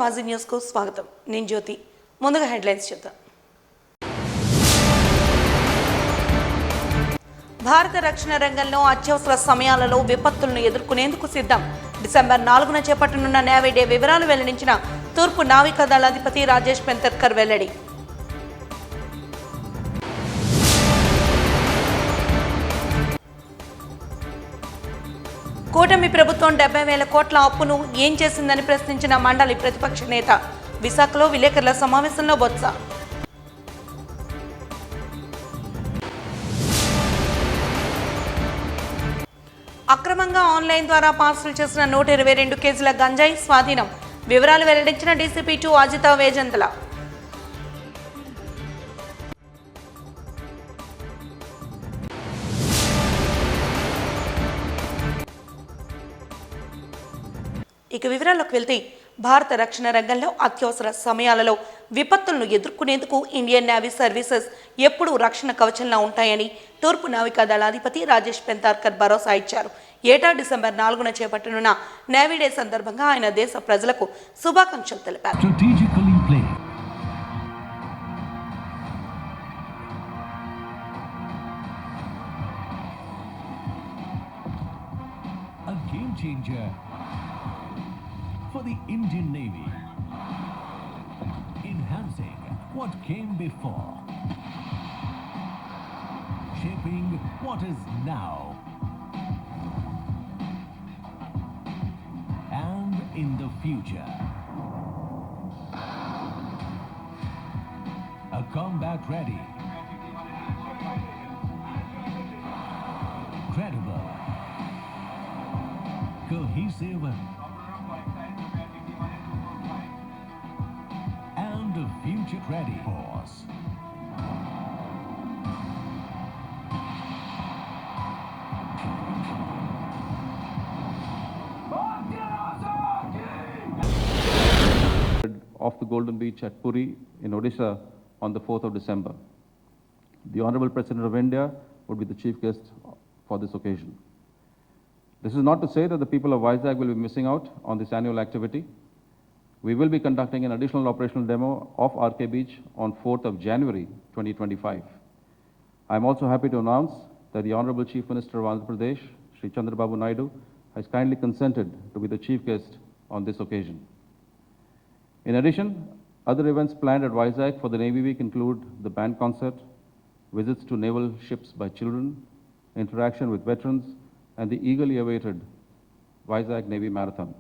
వాజీ న్యూస్కు స్వాగతం. నేను జ్యోతి. ముందుగా హెడ్లైన్స్ చూద్దాం. భారత రక్షణ రంగంలో అత్యవసర సమయాలలో విపత్తులను ఎదుర్కొనేందుకు సిద్ధం. డిసెంబర్ 4న చేపట్టనున్న నేవీ డే వివరాలు వెల్లడించిన తూర్పు నావికా దళాధిపతి రాజేష్ పెంతర్కర్ వెల్లడి. కూటమి ప్రభుత్వం 70,000 కోట్ల అప్పును ఏం చేసిందని ప్రశ్నించిన మండలి ప్రతిపక్ష నేత. విశాఖలో విలేకరుల సమావేశంలో బొత్స. అక్రమంగా ఆన్లైన్ ద్వారా పార్సల్ చేసిన 122 కేజీల గంజాయి స్వాధీనం. వివరాలు వెల్లడించిన డీసీపీ 2 అజిత వేజంతల. ఇక వివరాల్లోకి వెళ్తే, భారత రక్షణ రంగంలో అత్యవసర సమయాలలో విపత్తులను ఎదుర్కొనేందుకు ఇండియన్ నేవీ సర్వీసెస్ ఎప్పుడూ రక్షణ కవచంలా ఉంటాయని తూర్పు నావికా దళాధిపతి రాజేష్ పెంతార్కర్ భరోసా ఇచ్చారు. ఏటా డిసెంబర్ 4న చేపట్టనున్న నేవీ డే సందర్భంగా ఆయన దేశ ప్రజలకు శుభాకాంక్షలు తెలిపారు. For the Indian Navy, enhancing what came before, shaping what is now, and in the future. A combat ready, credible, cohesive, and a future-ready force. Off the Golden Beach at Puri in Odisha on the 4th of December. The Honorable President of India would be the chief guest for this occasion. This is not to say that the people of Vizag will be missing out on this annual activity. We will be conducting an additional operational demo of RK Beach on 4th of January 2025. I am also happy to announce that the Honorable Chief Minister of Andhra Pradesh, Shri Chandrababu Naidu, has kindly consented to be the chief guest on this occasion. In addition, other events planned at Vizag for the Navy Week include the band concert, visits to naval ships by children, interaction with veterans, and the eagerly awaited Vizag Navy Marathon.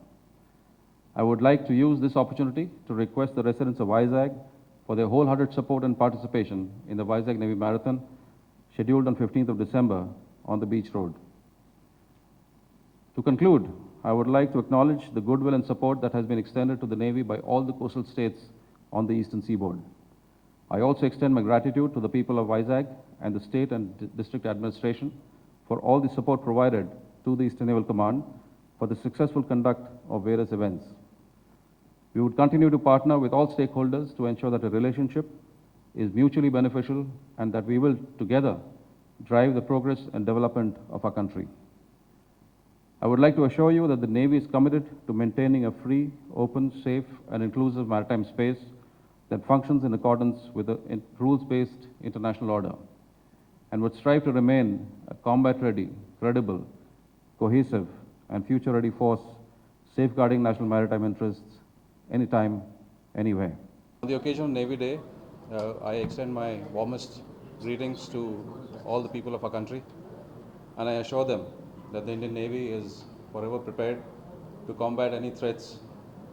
I would like to use this opportunity to request the residents of Vizag for their wholehearted support and participation in the Vizag Navy Marathon scheduled on 15th of December on the Beach Road. To conclude, I would like to acknowledge the goodwill and support that has been extended to the Navy by all the coastal states on the eastern seaboard. I also extend my gratitude to the people of Vizag and the state and district administration for all the support provided to the Eastern Naval Command for the successful conduct of various events. We would continue to partner with all stakeholders to ensure that a relationship is mutually beneficial and that we will together drive the progress and development of our country. I would like to assure you that the Navy is committed to maintaining a free, open, safe, and inclusive maritime space that functions in accordance with the rules-based international order, and would strive to remain a combat-ready, credible, cohesive, and future-ready force, safeguarding national maritime interests anytime, anywhere. On the occasion of Navy Day, I extend my warmest greetings to all the people of our country, and I assure them that the Indian Navy is forever prepared to combat any threats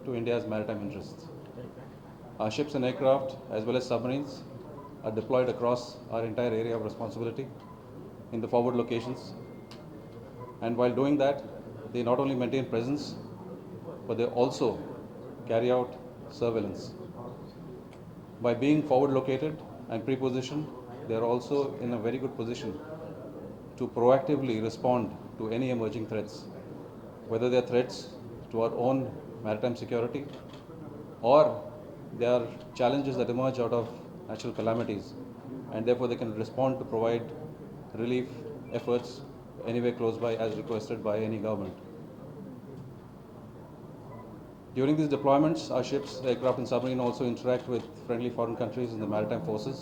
to India's maritime interests. Our ships and aircraft, as well as submarines, are deployed across our entire area of responsibility in the forward locations. And while doing that, they not only maintain presence, but they also carry out surveillance. By being forward located and pre-positioned, they are also in a very good position to proactively respond to any emerging threats, whether they are threats to our own maritime security or they are challenges that emerge out of natural calamities, and therefore they can respond to provide relief efforts anywhere close by as requested by any government. During these deployments, our ships, aircraft and submarine also interact with friendly foreign countries in the maritime forces.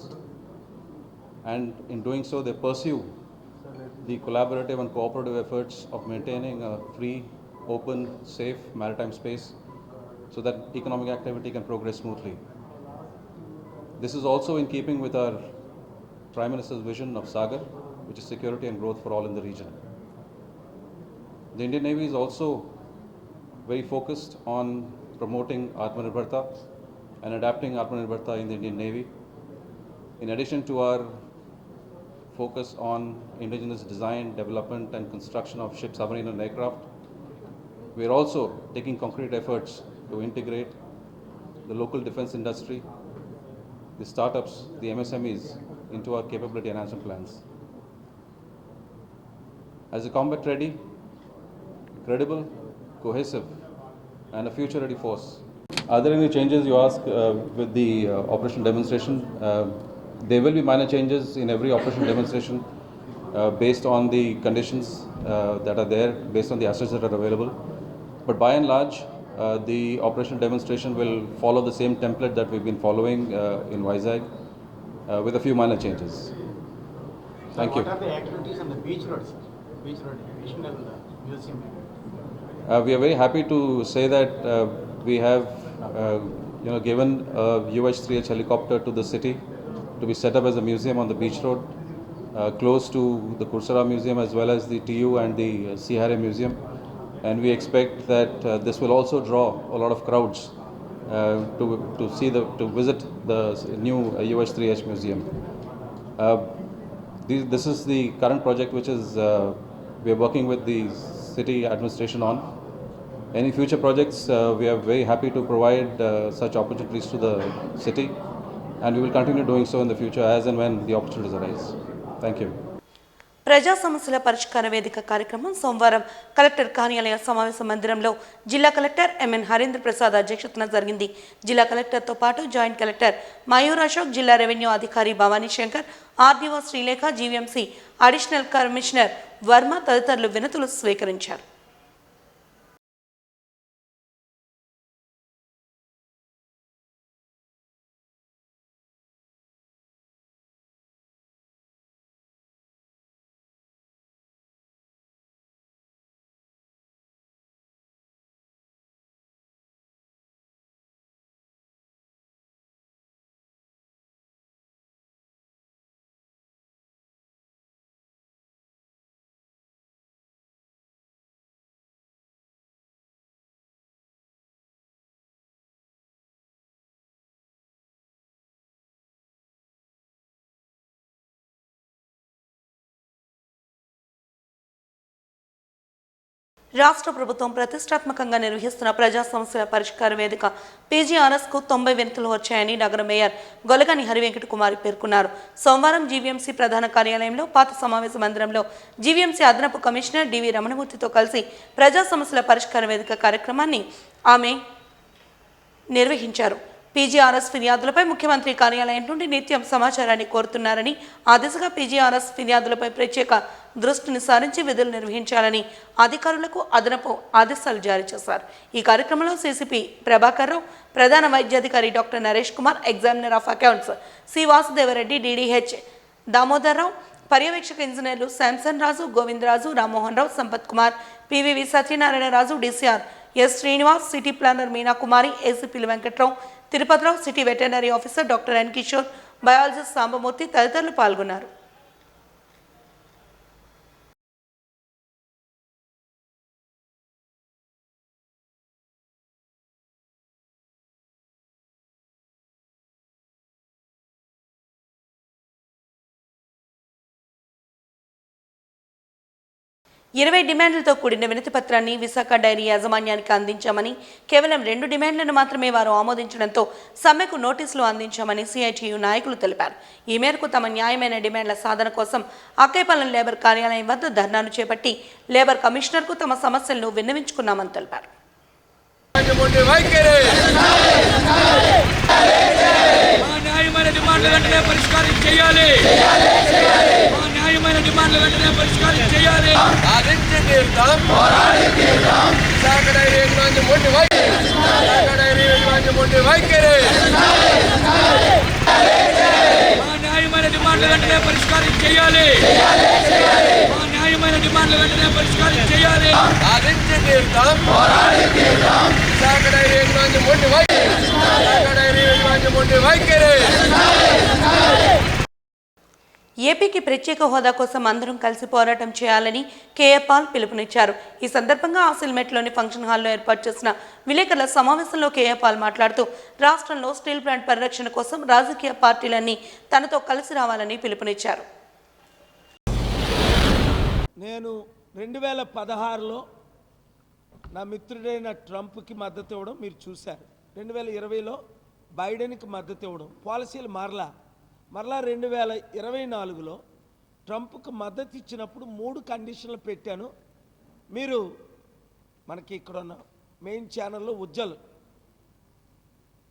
And in doing so, they pursue the collaborative and cooperative efforts of maintaining a free, open, safe maritime space so that economic activity can progress smoothly. This is also in keeping with our Prime Minister's vision of Sagar, which is security and growth for all in the region. The Indian Navy is also very focused on promoting Atmanirbharta and adapting Atmanirbharta in the Indian Navy. In addition to our focus on indigenous design, development and construction of ships, submarine and aircraft, we are also taking concrete efforts to integrate the local defense industry, the startups, the MSMEs into our capability enhancement plans. As a combat-ready, credible, cohesive and a future-ready force. Are there any changes you ask with the operational demonstration? There will be minor changes in every operational demonstration based on the conditions that are there, based on the assets that are available. But by and large, the operational demonstration will follow the same template that we've been following in Vizag with a few minor changes. Thank you. What are the activities on the beach road, sir? Beach road, additional museum? We are very happy to say that we have given a UH-3H helicopter to the city to be set up as a museum on the beach road close to the Kursara Museum as well as the TU and the Sea Harrier Museum. And we expect that this will also draw a lot of crowds to visit the new UH-3H museum. This is the current project which is we are working with the city administration on. Any future projects, we are very happy to provide such opportunities to the city, and we will continue doing so in the future as and when the opportunities arise. Thank you. ప్రజా సమస్యల పరిష్కార వేదిక కార్యక్రమం సోమవారం collector కార్యాలయ సమావేశ మందిరంలో జిల్లా కలెక్టర్ ఎంఎన్ హరీంద్ర ప్రసాద్ అధ్యక్షతన జరిగింది. జిల్లా కలెక్టర్తో పాటు జాయింట్ కలెక్టర్ మయూర్ అశోక్, జిల్లా రెవెన్యూ అధికారి Bhavani Shankar, RDO Srilekha, GVMC additional commissioner Varma తదితరులు వినతులు స్వీకరించారు. రాష్ట్ర ప్రభుత్వం ప్రతిష్టాత్మకంగా నిర్వహిస్తున్న ప్రజా సమస్యల పరిష్కార వేదిక పీజీఆర్ఎస్కు 90 వినతులు వచ్చాయని నగర మేయర్ గొలగాని హరివెంకట కుమారి పేర్కొన్నారు. సోమవారం జీవీఎంసీ ప్రధాన కార్యాలయంలో పాత సమావేశ మందిరంలో జీవీఎంసీ అదనపు కమిషనర్ డివి రమణమూర్తితో కలిసి ప్రజా సమస్యల పరిష్కార వేదిక కార్యక్రమాన్ని ఆమె నిర్వహించారు. పీజీఆర్ఎస్ ఫిర్యాదులపై ముఖ్యమంత్రి కార్యాలయం నుండి నిత్యం సమాచారాన్ని కోరుతున్నారని, ఆ దిశగా పీజీఆర్ఎస్ ఫిర్యాదులపై ప్రత్యేక దృష్టిని సారించి విధులు నిర్వహించాలని అధికారులకు అదనపు ఆదేశాలు జారీ చేశారు. ఈ కార్యక్రమంలో సీసీపీ ప్రభాకర్ రావు, ప్రధాన వైద్యాధికారి doctor Naresh Kumar, examiner of accounts C Vasudevareddy, DDH Damodar Rao, పర్యవేక్షక ఇంజనీర్లు Samson Raju, Govindaraju, Rammohan Rao, Sampath Kumar, PVV Satyanarayana Raju, DCR S Srinivas, city planner Meenakumari, ఏసీపీలు Venkatrao, Tirupatirao, city veterinary officer doctor N Kishore, biologist Sambamurthy తదితరులు పాల్గొన్నారు. ఇరవై డిమాండ్లతో కూడిన వినతి పత్రాన్ని విశాఖ డైరీ యాజమాన్యానికి అందించామని, కేవలం 2 డిమాండ్లను మాత్రమే వారు ఆమోదించడంతో సమ్మెకు నోటీసులు అందించామని సిఐటియు నాయకులు తెలిపారు. ఈ మేరకు తమ న్యాయమైన డిమాండ్ల సాధన కోసం అక్కేపాలెం లేబర్ కార్యాలయం వద్ద ధర్నాను చేపట్టి లేబర్ కమిషనర్కు తమ సమస్యలను విన్నవించుకున్నామని తెలిపారు. న్యాయమైన డిమాండ్లు వెంటనే పరిష్కారం చేయాలి. సాధించి తీరుతాం, పోరాడి తీరుతాం. విశాఖ డైరీ యజమాని మొండి వైఖరి, విశాఖ డైరీ యజమాని మొండి వైఖరి. మా న్యాయమైన డిమాండ్లు వెంటనే పరిష్కారం చేయాలి. మా న్యాయమైన డిమాండ్లు వెంటనే పరిష్కారం చేయాలి. సాధించి తీరుతాం, పోరాడి తీరుతాం. విశాఖ డైరీ యజమాని మొండి వైఖరి, విశాఖ డైరీ యజమాని మొండి వైఖరి. ఏపీకి ప్రత్యేక హోదా కోసం అందరం కలిసి పోరాటం చేయాలని కేఏ పాల్ పిలుపునిచ్చారు. ఈ సందర్భంగా ఆసిల్మెట్లోని ఫంక్షన్ హాల్లో ఏర్పాటు చేసిన విలేకరుల సమావేశంలో కేఏ పాల్ మాట్లాడుతూ రాష్ట్రంలో స్టీల్ ప్లాంట్ పరిరక్షణ కోసం రాజకీయ పార్టీలన్నీ తనతో కలిసి రావాలని పిలుపునిచ్చారు. నేను 2016లో నా మిత్రుడైన ట్రంప్కి మద్దతు ఇవ్వడం మీరు చూశారు. 2020లో బైడెన్కి మద్దతు ఇవ్వడం, పాలసీలు మరలా 2024లో ట్రంప్కు మద్దతు ఇచ్చినప్పుడు 3 కండిషన్లు పెట్టాను. మీరు మనకి ఇక్కడ ఉన్న మెయిన్ ఛానల్లో ఉజ్జల్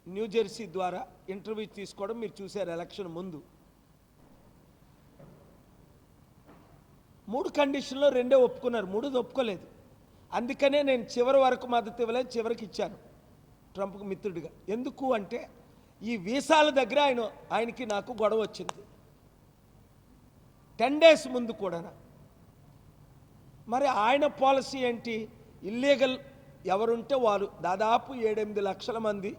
న్యూజెర్సీ ద్వారా ఇంటర్వ్యూ తీసుకోవడం మీరు చూశారు. ఎలక్షన్ ముందు 3 కండిషన్లో 2 ఒప్పుకున్నారు, 3 ఒప్పుకోలేదు. అందుకనే నేను చివరి వరకు మద్దతు ఇవ్వలేదు, చివరికి ఇచ్చాను ట్రంప్కు మిత్రుడిగా. ఎందుకు అంటే ఈ వీసాల దగ్గర ఆయనకి నాకు గొడవ వచ్చింది 10 days ముందు కూడా. మరి ఆయన పాలసీ ఏంటి? ఇల్లీగల్ ఎవరుంటే వారు, దాదాపు 7-8 లక్షల మంది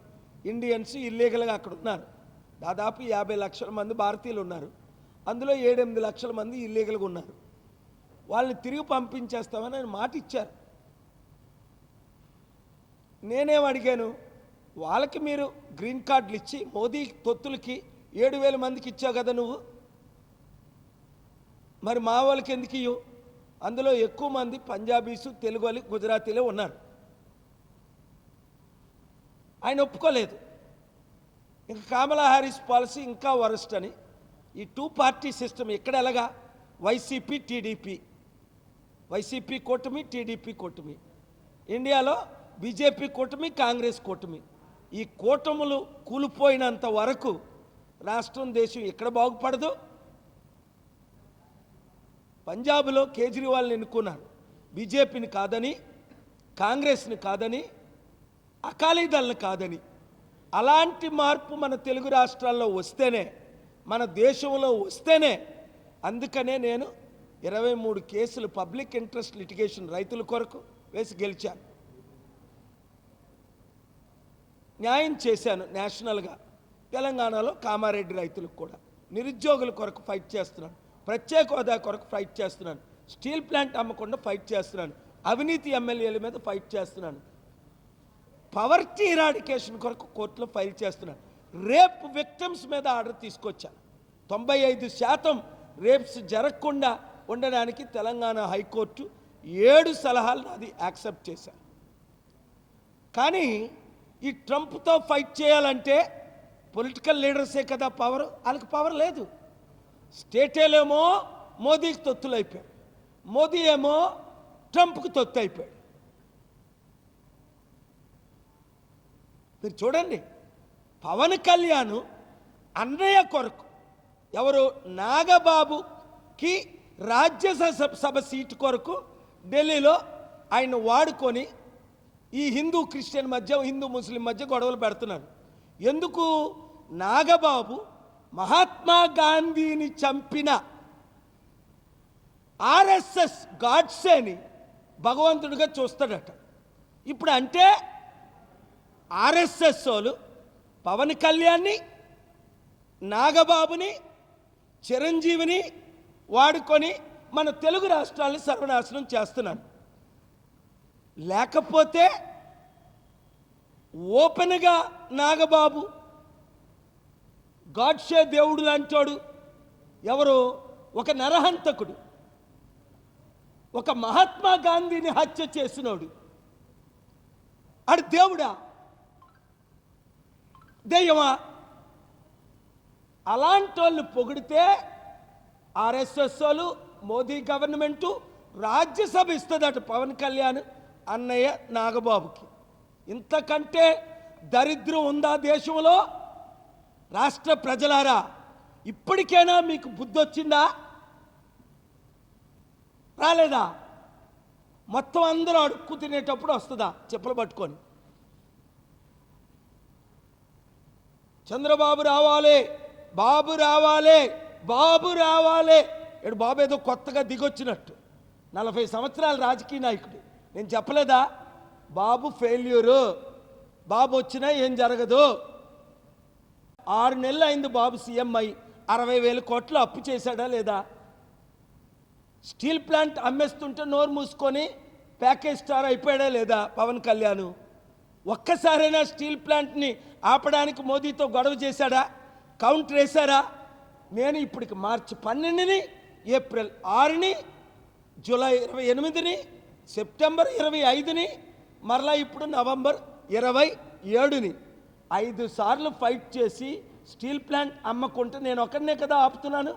ఇండియన్స్ ఇల్లీగల్గా అక్కడ ఉన్నారు. దాదాపు 50 లక్షల మంది భారతీయులు ఉన్నారు. అందులో 7-8 లక్షల మంది ఇల్లీగల్గా ఉన్నారు. వాళ్ళని తిరిగి పంపించేస్తామని ఆయన మాట ఇచ్చారు. నేనేం అడిగాను, వాళ్ళకి మీరు గ్రీన్ కార్డులు ఇచ్చి మోదీ తొత్తులకి 7,000 మందికి ఇచ్చావు కదా నువ్వు, మరి మా వాళ్ళకి ఎందుకు ఇవ్వు? అందులో ఎక్కువ మంది పంజాబీసు, తెలుగు వాళ్ళు, గుజరాతీలే ఉన్నారు. ఆయన ఒప్పుకోలేదు. ఇంకా కమలా హ్యారిస్ పాలసీ ఇంకా వరస్ట్ అని. ఈ 2 party సిస్టమ్ ఇక్కడ ఎలాగా? వైసీపీ టీడీపీ, వైసీపీ కూటమి, టీడీపీ కూటమి. ఇండియాలో బీజేపీ కూటమి, కాంగ్రెస్ కూటమి. ఈ కూటములు కూలిపోయినంత వరకు రాష్ట్రం, దేశం ఎక్కడ బాగుపడదు. పంజాబ్లో కేజ్రీవాల్ని ఎన్నుకున్నారు, బీజేపీని కాదని, కాంగ్రెస్ని కాదని, అకాలీదళ్ని కాదని. అలాంటి మార్పు మన తెలుగు రాష్ట్రాల్లో వస్తేనే, మన దేశంలో వస్తేనే. అందుకనే నేను 23 కేసులు పబ్లిక్ ఇంట్రెస్ట్ లిటిగేషన్ రైతుల కొరకు వేసి గెలిచాను. న్యాయం చేశాను నేషనల్గా. తెలంగాణలో కామారెడ్డి రైతులకు కూడా, నిరుద్యోగుల కొరకు ఫైట్ చేస్తున్నాను, ప్రత్యేక హోదా కొరకు ఫైట్ చేస్తున్నాను, స్టీల్ ప్లాంట్ అమ్మకుండా ఫైట్ చేస్తున్నాను, అవినీతి ఎమ్మెల్యేల మీద ఫైట్ చేస్తున్నాను, పవర్టీ ఇరాడికేషన్ కొరకు కోర్టులో ఫైల్ చేస్తున్నాను, రేప్ విక్టిమ్స్ మీద ఆర్డర్ తీసుకొచ్చాను. 95% రేప్స్ జరగకుండా ఉండడానికి తెలంగాణ హైకోర్టు 7 సలహాలు నాది యాక్సెప్ట్ చేశాను. కానీ ఈ ట్రంప్తో ఫైట్ చేయాలంటే పొలిటికల్ లీడర్సే కదా పవర్, వాళ్ళకి పవర్ లేదు. స్టేటేలేమో మోదీకి తొత్తులు అయిపోయాడు, మోదీ ఏమో ట్రంప్కి తొత్తు అయిపోయాడు. మీరు చూడండి, పవన్ కళ్యాణ్ అన్నయ్య కొరకు ఎవరు నాగబాబుకి రాజ్యసభ సీటు కొరకు ఢిల్లీలో ఆయన వాడుకొని ఈ హిందూ క్రిస్టియన్ మధ్య, హిందూ ముస్లిం మధ్య గొడవలు పెడుతున్నారు. ఎందుకు? నాగబాబు మహాత్మా గాంధీని చంపిన ఆర్ఎస్ఎస్ గాడ్సేని భగవంతుడిగా చూస్తాడట. ఇప్పుడు అంటే ఆర్ఎస్ఎస్ వాళ్ళు పవన్ కళ్యాణ్ని, నాగబాబుని, చిరంజీవిని వాడుకొని మన తెలుగు రాష్ట్రాలను సర్వనాశనం చేస్తున్నాను. లేకపోతే ఓపెన్గా నాగబాబు గాడ్షే దేవుడు లాంటోడు, ఎవరు ఒక నరహంతకుడు, ఒక మహాత్మా గాంధీని హత్య చేసినోడు, ఆడు దేవుడా దెయ్యమా? అలాంటి వాళ్ళు పొగిడితే ఆర్ఎస్ఎస్ వాళ్ళు, మోదీ గవర్నమెంటు రాజ్యసభ ఇస్తుందట పవన్ కళ్యాణ్ అన్నయ్య నాగబాబుకి. ఇంతకంటే దరిద్రం ఉందా దేశంలో? రాష్ట్ర ప్రజలారా, ఇప్పటికైనా మీకు బుద్ధి వచ్చిందా? రాలేదా? మొత్తం అందరూ అడుక్కు తినేటప్పుడు వస్తుందా చెప్పులు పట్టుకొని? చంద్రబాబు రావాలి, బాబు రావాలి, బాబు రావాలి. ఇక్కడ బాబు ఏదో కొత్తగా దిగొచ్చినట్టు, 40 సంవత్సరాల రాజకీయ నాయకుడు. నేను చెప్పలేదా బాబు ఫెయిల్యూరు, బాబు వచ్చినా ఏం జరగదు. 6 నెలలు అయింది బాబు సీఎం అయి, 60,000 కోట్లు అప్పు చేశాడా లేదా? స్టీల్ ప్లాంట్ అమ్మేస్తుంటే నోరు మూసుకొని ప్యాకేజ్ స్టార్ అయిపోయాడా లేదా పవన్ కళ్యాణ్? ఒక్కసారైనా స్టీల్ ప్లాంట్ని ఆపడానికి మోదీతో గొడవ చేశాడా? కౌంటర్ వేశారా? నేను ఇప్పటికి మార్చి 12ని, ఏప్రిల్ 6ని, జూలై 28ని, సెప్టెంబర్ 25ని, మరలా ఇప్పుడు నవంబర్ 27ని 5 సార్లు ఫైట్ చేసి స్టీల్ ప్లాంట్ అమ్మకుంటే నేను ఒక్కడనే కదా ఆపుతున్నాను.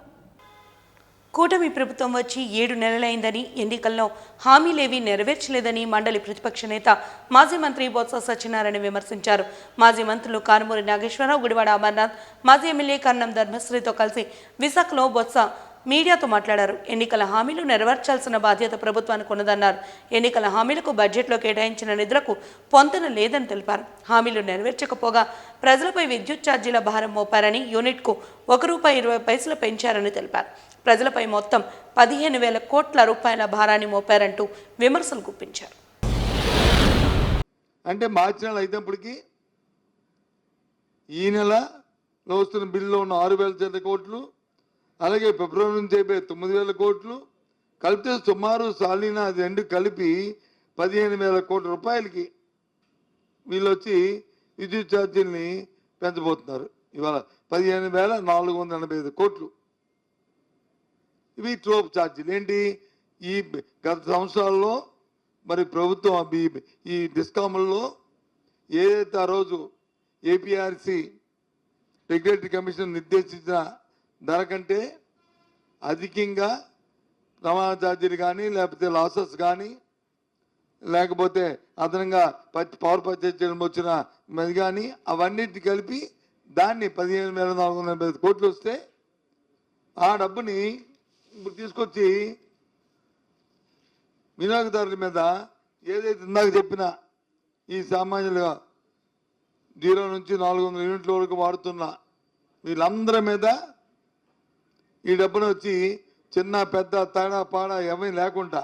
కూటమి ప్రభుత్వం వచ్చి 7 నెలలైందని, ఎన్నికల్లో హామీలేవీ నెరవేర్చలేదని మండలి ప్రతిపక్ష నేత మాజీ మంత్రి బొత్స సత్యనారాయణ విమర్శించారు. మాజీ మంత్రులు కారుమూరి నాగేశ్వరరావు, గుడివాడ అమర్నాథ్, మాజీ ఎమ్మెల్యే కన్నం ధర్మశ్రీతో కలిసి విశాఖలో బొత్స మీడియాతో మాట్లాడారు. ఎన్నికల హామీలు నెరవేర్చాల్సిన బాధ్యత ప్రభుత్వానికి ఉన్నదన్నారు. ఎన్నికల హామీలకు బడ్జెట్లో కేటాయించిన నిధులకు పొంతన లేదని తెలిపారు. హామీలు నెరవేర్చకపోగా ప్రజలపై విద్యుత్ ఛార్జీల భారం మోపారని, యూనిట్కు ₹1.20 పెంచారని తెలిపారు. ప్రజలపై మొత్తం 15,000 కోట్ల రూపాయల భారాన్ని మోపారంటూ విమర్శలు గుప్పించారు. అంటే మార్చి నెల అయినప్పటికీ ఈ నెలలో వస్తున్న బిల్లులో ఉన్న 6,000 కోట్లు, అలాగే ఫిబ్రవరి నుంచి అయిపోయి 9,000 కోట్లు కలిపితే సుమారు సాలీనా అది 2 కలిపి 15,000 కోట్ల రూపాయలకి వీళ్ళు వచ్చి విద్యుత్ ఛార్జీల్ని పెంచబోతున్నారు. ఇవాళ 15,485 కోట్లు. ఇవి ట్రోప్ ఛార్జీలు. ఏంటి? ఈ గత సంవత్సరాల్లో మరి ప్రభుత్వం ఈ డిస్కాముల్లో ఏదైతే ఆ రోజు ఏపీఆర్సి రెగ్యులేటరీ కమిషన్ నిర్దేశించిన ధర కంటే అధికంగా రవాణా ఛార్జీలు కానీ, లేకపోతే లాసెస్ కానీ, లేకపోతే అదనంగా పవర్ పర్చేజ్ చేయడం వచ్చిన అది కానీ, అవన్నిటిని కలిపి దాన్ని 15,485 కోట్లు వస్తే ఆ డబ్బుని ఇప్పుడు తీసుకొచ్చి వినియోగదారుల మీద ఏదైతే ఇందాక చెప్పిన ఈ సామాన్యులుగా 0 నుంచి 400 యూనిట్ల వరకు వాడుతున్న వీళ్ళందరి మీద ఈ డబ్బును వచ్చి చిన్న పెద్ద తేడా పాడా ఏమీ లేకుండా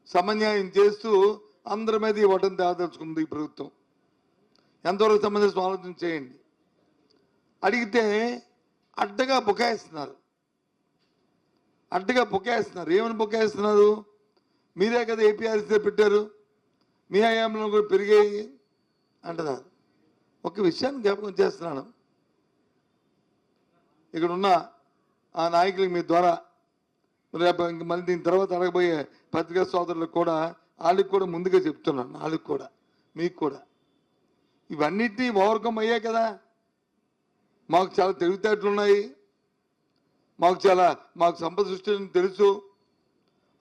సమన్యాయం చేస్తూ అందరి మీద ఈ వటం తేదలుచుకుంది ఈ ప్రభుత్వం. ఎంతవరకు సంబంధించిన ఆలోచన చేయండి. అడిగితే అడ్డగా బుకాయిస్తున్నారు, అడ్డగా బుకాయిస్తున్నారు. ఏమని బుకాయిస్తున్నారు? మీరే కదా ఏపీఆర్సీ పెట్టారు, మీ హయాంలో కూడా పెరిగాయి అంటున్నారు. ఒక విషయాన్ని జ్ఞాపకం చేస్తున్నాను. ఇక్కడ ఉన్న ఆ నాయకులకి మీ ద్వారా రేపు ఇంక మళ్ళీ దీని తర్వాత అడగబోయే పత్రికా సోదరులకు కూడా, వాళ్ళకి కూడా ముందుగా చెప్తున్నాను, వాళ్ళకి కూడా మీకు కూడా ఇవన్నిటినీ ఓవర్కమ్ అయ్యాయి కదా. మాకు చాలా తెలివితేటలు ఉన్నాయి, మాకు సంపద సృష్టి తెలుసు,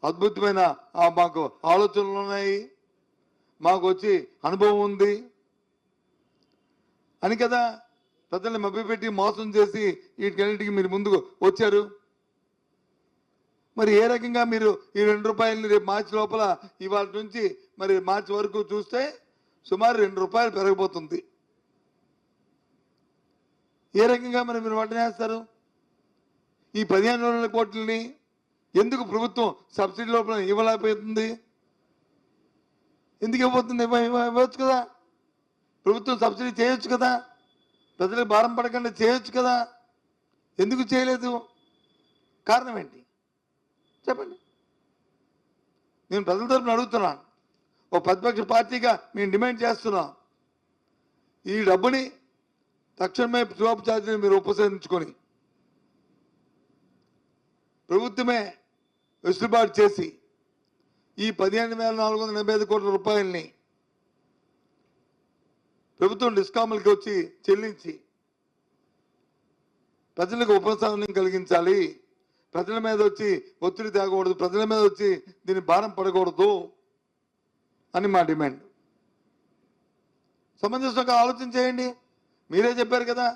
అద్భుతమైన మాకు ఆలోచనలు ఉన్నాయి, మాకు వచ్చి అనుభవం ఉంది అని కదా ప్రజల్ని మభ్యపెట్టి మోసం చేసి వీటికన్నిటికీ మీరు ముందుకు వచ్చారు. మరి ఏ రకంగా మీరు ఈ ₹2 రేపు మార్చి లోపల ఇవాళ నుంచి మరి మార్చి వరకు చూస్తే సుమారు ₹2 పెరగబోతుంది. ఏ రకంగా మరి మీరు వడ్డనేస్తారు? ఈ 15,000 కోట్లని ఎందుకు ప్రభుత్వం సబ్సిడీ లోపల ఇవ్వలేకపోతుంది? ఎందుకు ఇవ్వబోతుంది? ఇవ్వచ్చు కదా, ప్రభుత్వం సబ్సిడీ చేయొచ్చు కదా, ప్రజలకు భారం పడకుండా చేయొచ్చు కదా. ఎందుకు చేయలేదు? కారణం ఏంటి చెప్పండి. నేను ప్రజల తరపున అడుగుతున్నాను, ఓ ప్రతిపక్ష పార్టీగా మేము డిమాండ్ చేస్తున్నాం, ఈ డబ్బుని తక్షణమే ట్రోప్ ఛార్జీని మీరు ఉపసంహరించుకొని ప్రభుత్వమే వెసులుబాటు చేసి ఈ 15,485 కోట్ల రూపాయలని ప్రభుత్వం డిస్కాములకి వచ్చి చెల్లించి ప్రజలకు ఉపశమనం కలిగించాలి. ప్రజల మీద వచ్చి ఒత్తిడి తేగకూడదు, ప్రజల మీద వచ్చి దీన్ని భారం పడకూడదు అని మా డిమాండ్. సమంజసంగా ఆలోచన చేయండి. మీరే చెప్పారు కదా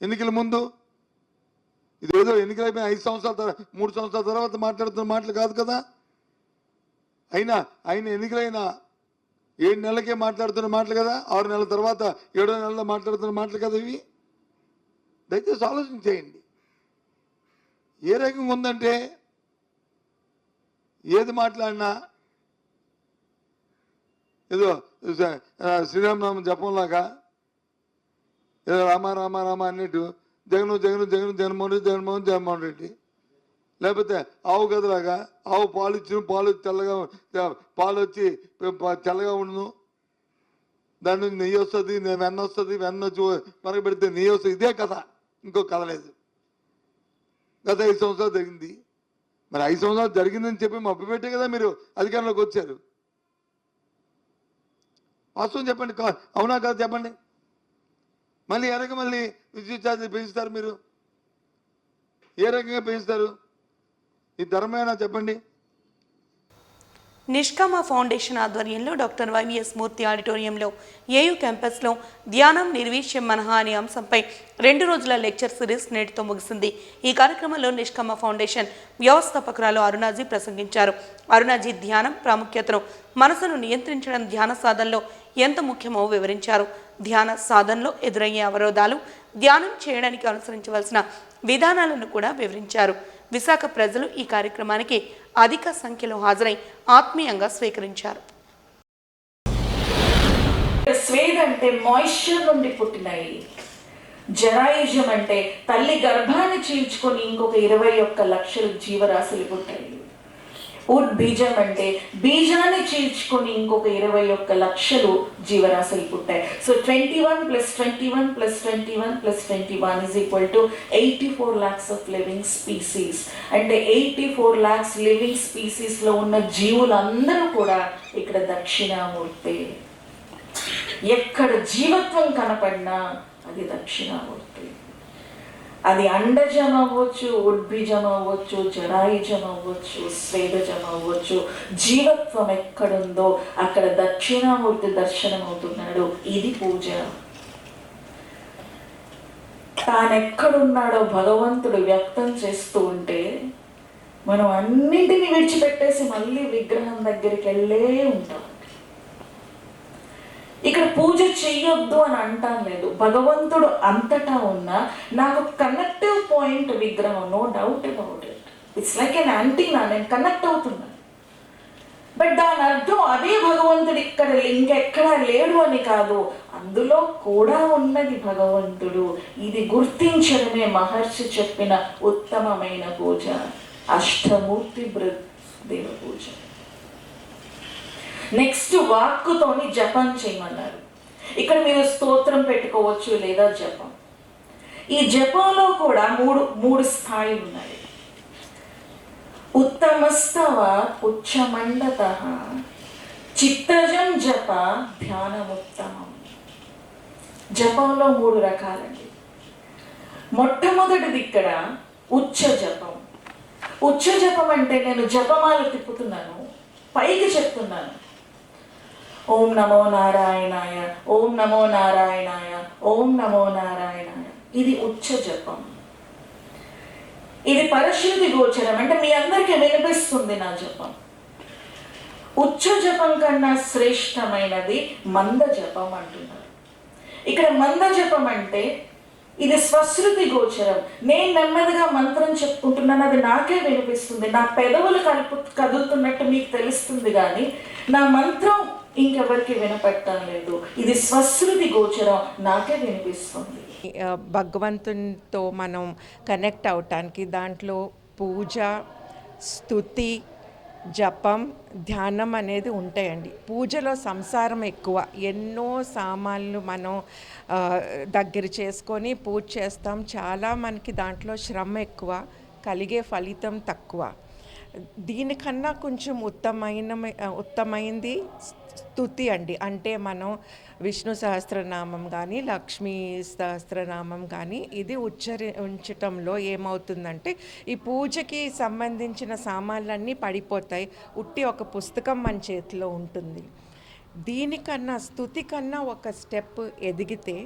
ఎన్నికల ముందు ఇదేదో ఎన్నికలైపోయిన 5 సంవత్సరాల తర్వాత 3 సంవత్సరాల తర్వాత మాట్లాడుతున్న మాటలు కాదు కదా. అయినా ఆయన ఎన్నికలైన 7 నెలలకే మాట్లాడుతున్న మాటలు కదా, 6 నెలల తర్వాత 7వ నెలలో మాట్లాడుతున్న మాటలు కదా ఇవి. దయచేసి ఆలోచన చేయండి. ఏ రకంగా ఉందంటే ఏది మాట్లాడినా ఏదో శ్రీరామనామం జపంలాగా ఏదో రామ రామ రామ అన్నట్టు జగన్మోహన్ రెడ్డి, లేకపోతే ఆవు గదలాగా ఆవు పాలు ఇచ్చిన పాలు తెల్లగా పాలు వచ్చి తెల్లగా ఉండను, దాని నుంచి నెయ్యి వస్తుంది, వెన్న వస్తుంది, వెన్న వచ్చి మనకు పెడితే నెయ్యి వస్తుంది. ఇదే కథ, ఇంకో కథ లేదు. గత 5 సంవత్సరాలు జరిగింది. మరి 5 సంవత్సరాలు జరిగిందని చెప్పి మభ్యపెట్టే కదా మీరు అధికారంలోకి వచ్చారు. వాస్తవం చెప్పండి, అవునా కాదు చెప్పండి. మళ్ళీ ఏ రకంగా మళ్ళీ విద్యుత్ ఛార్జీలు పెంచుతారు మీరు? ఏ రకంగా పెంచుతారు? ఈ ధర్మేనా చెప్పండి. నిష్కామ ఫౌండేషన్ ఆధ్వర్యంలో డాక్టర్ వైవిఎస్ మూర్తి ఆడిటోరియంలో ఏయూ క్యాంపస్లో ధ్యానం నిర్వీశ్యం మనహా అనే అంశంపై 2 రోజుల లెక్చర్ సిరీస్ నేటితో ముగిసింది. ఈ కార్యక్రమంలో నిష్కామ ఫౌండేషన్ వ్యవస్థాపకురాలు అరుణాజీ ప్రసంగించారు. అరుణాజీ ధ్యానం ప్రాముఖ్యతను, మనసును నియంత్రించడం ధ్యాన సాధనలో ఎంత ముఖ్యమో వివరించారు. ధ్యాన సాధనలో ఎదురయ్యే అవరోధాలు, ధ్యానం చేయడానికి అనుసరించవలసిన విధానాలను కూడా వివరించారు. విశాఖ ప్రజలు ఈ కార్యక్రమానికి అధిక సంఖ్యలో హాజరై ఆత్మీయంగా స్వీకరించారు. స్వేద్ అంటే మాయిశ్చర్ నుండి పుట్టినాయి. జరాయుజం అంటే తల్లి గర్భాన్ని చీల్చుకొని ఇంకొక 21 లక్షల జీవరాశులు పుట్టాయి. ఉద్బీజం అంటే బీజాన్ని చీల్చుకొని ఇంకొక 21 లక్షలు జీవరాశులు పుట్టాయి. So 21 + 21 + 21 + 21 = 84 lakhs of living species. అంటే 84 lakhs లివింగ్ స్పీసీస్ లో ఉన్న జీవులందరూ కూడా ఇక్కడ దక్షిణామూర్తి. ఎక్కడ జీవత్వం కనపడినా అది దక్షిణామూర్తి. అది అండజం అవ్వచ్చు, ఉద్బీజం అవ్వచ్చు, జరాయుజం అవ్వచ్చు, స్వేదజం అవ్వచ్చు. జీవత్వం ఎక్కడుందో అక్కడ దక్షిణామూర్తి దర్శనం అవుతున్నాడు. ఇది పూజ. తానెక్కడున్నాడో భగవంతుడు వ్యక్తం చేస్తూ ఉంటే మనం అన్నింటినీ విడిచిపెట్టేసి మళ్ళీ విగ్రహం దగ్గరికి వెళ్ళే ఉంటాం. ఇక్కడ పూజ చెయ్యొద్దు అని అంటాం లేదు. భగవంతుడు అంతటా ఉన్నా నాకు కనెక్టివ్ పాయింట్ విగ్రహం, no doubt about it. It's like an antenna, నేను కనెక్ట్ అవుతున్నా. బట్ దాని అర్థం అదే భగవంతుడు ఇక్కడ ఇంకెక్కడా లేడు అని కాదు, అందులో కూడా ఉన్నది భగవంతుడు. ఇది గుర్తించడమే మహర్షి చెప్పిన ఉత్తమమైన పూజ, అష్టమూర్తి దేవ పూజ. నెక్స్ట్ వాక్కుతోని జపం చేయమన్నారు. ఇక్కడ మీరు స్తోత్రం పెట్టుకోవచ్చు లేదా జపం. ఈ జపంలో కూడా మూడు స్థాయిలు ఉన్నాయి. ఉత్తమస్తవ ఉచ్చమండత చిత్తజం జప ధ్యానముత్తమం. జపంలో 3 రకాలండి. మొట్టమొదటిది ఇక్కడ ఉచ్చ జపం. ఉచ్చ జపం అంటే నేను జపమాల తిప్పుతున్నాను, పైకి చెప్తున్నాను. ఓం నమో నారాయణాయ, ఓం నమో నారాయణాయ, ఓం నమో నారాయణాయ. ఇది ఉచ్చ జపం. ఇది పరిశృతి గోచరం, అంటే మీ అందరికీ వినిపిస్తుంది నా జపం. ఉచ్చ జపం కన్నా శ్రేష్టమైనది మంద జపం అంటున్నారు. ఇక్కడ మంద జపం అంటే ఇది స్వశృతి గోచరం. నేను నెమ్మదిగా మంత్రం చెప్పుకుంటున్నాను, అది నాకే వినిపిస్తుంది. నా పెదవులు కదులుతున్నట్టు మీకు తెలుస్తుంది, కానీ నా మంత్రం ఇంకెవరికి వినపడటం లేదు. ఇది స్వశృతి గోచరం, నాకే వినిపిస్తుంది. భగవంతునితో మనం కనెక్ట్ అవటానికి దాంట్లో పూజ, స్తుతి, జపం, ధ్యానం అనేది ఉంటాయండి. పూజలో సంసారం ఎక్కువ, ఎన్నో సామాన్లు మనం దగ్గర చేసుకొని పూజ చేస్తాం. చాలా మనకి దాంట్లో శ్రమ ఎక్కువ, కలిగే ఫలితం తక్కువ. దీనికన్నా కొంచెం ఉత్తమైంది స్తుతి అండి. అంటే మనం విష్ణు సహస్రనామం కానీ లక్ష్మీ సహస్రనామం కానీ ఇది ఉచ్చరించటంలో ఏమవుతుందంటే ఈ పూజకి సంబంధించిన సామాన్లన్నీ పడిపోతాయి. ఉట్టి ఒక పుస్తకం మన చేతిలో ఉంటుంది. దీనికన్నా స్తుతి కన్నా ఒక స్టెప్ ఎదిగితే